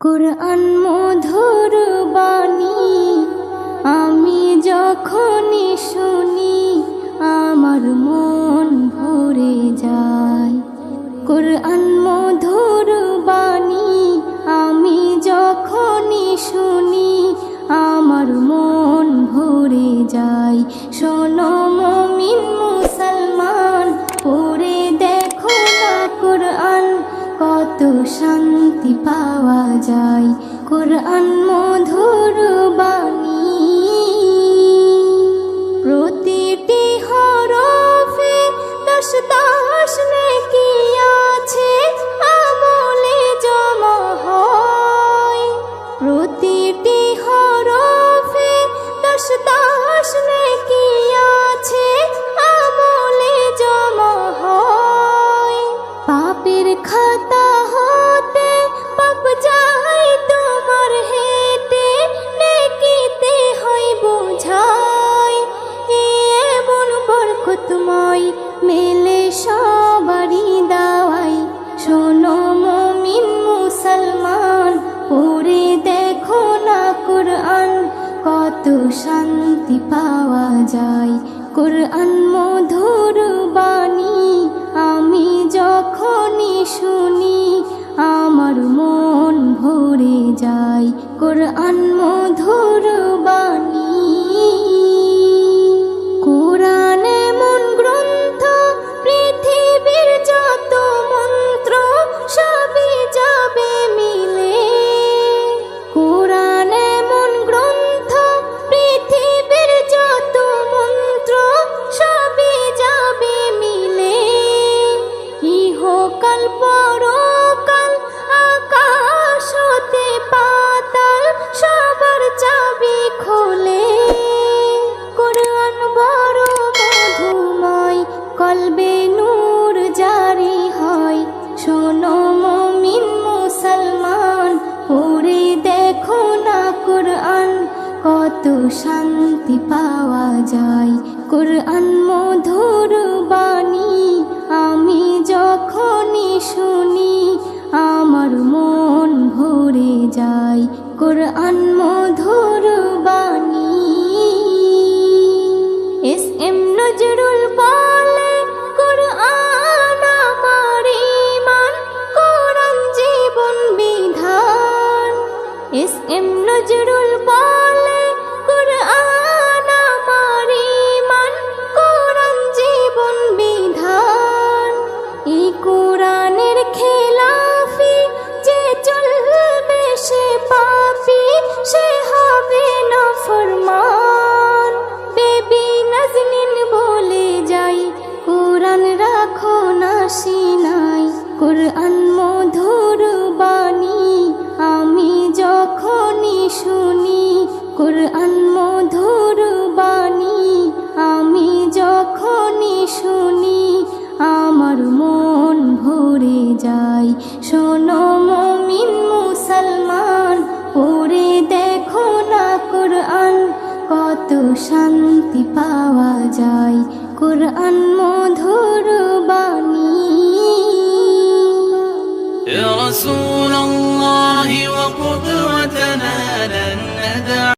কুরআন মধুর বাণী আমি যখনই শুনি আমার মন ভরে যায়। কুরআন মধুর বাণী আমি যখনই শুনি আমার মন ভরে যায়। শোনো মুমিন মুসলমান, পড়ে দেখো না কুরআন, কত শান্তি পাওয়া যায়। কুরআন মধুর বাণী প্রতিটি হরফে 10 নেকি আছে, আমলে জমা হয়। প্রতিটি হরফে 10 নেকি আছে, আমলে জমা হয়। পাপের খাতা হতে পাপ যায় তোমার হেঁটে, নেকিতে হয় বোঝাই। এমন বরকতময় মেলে সবারই দাওয়াই। শোনো মুমিন মুসলমান, পড়ে দেখো না কুরআন, কত শান্তি পাওয়া যায়। কুরআন মধুর বাণী আমি যখনই শুনি আমার মন ভরে যায়। কুরআন মধুর বাণী কুরআন এমন গ্রন্থ, পৃথিবীর যত মন্ত্র সবই যাবে মিলে। কুরআন এমন গ্রন্থ, পৃথিবীর যত মন্ত্র সবই যাবে মিলে। ইহকাল পরকাল আকাশ হতে পাতাল সবার চাবি খোলে। কুরআন বড় মধুময়, কলবে নূর জারি হয়। শোনো মুমিন মুসলমান, পড়ে দেখো না কুরআন, কত শান্তি পাওয়া যায়। কুরআন মধুর বাণী আমি যখনই শুনি আমার মন ভরে যায়। কুরআন মধুর বাণী এস এম নজরুল বলে, কুরআন আমার ঈমান, কুরআন জীবন বিধান। এস এম নজরুল বলে, কুরআন আমার ঈমান, কুরআন জীবন বিধান। এই কুরআনের খেলাফি যে চলবে সে পাপী, সে হবে নাফরমান। বেবি নাজনীন বলে যাই, কুরআন রাখো না সিনায়। কুরআন মধুর বাণী আমি যখনই শুনি, কুরআন মধুর বাণী আমি যখনই শুনি আমার মন ভরে যায়। শোনো মুমিন মুসলমান, পড়ে দেখো না কুরআন, কত শান্তি পাওয়া যায়। কুরআন মধুর বাণী। يا رسول الله وقدوتنا لن ندع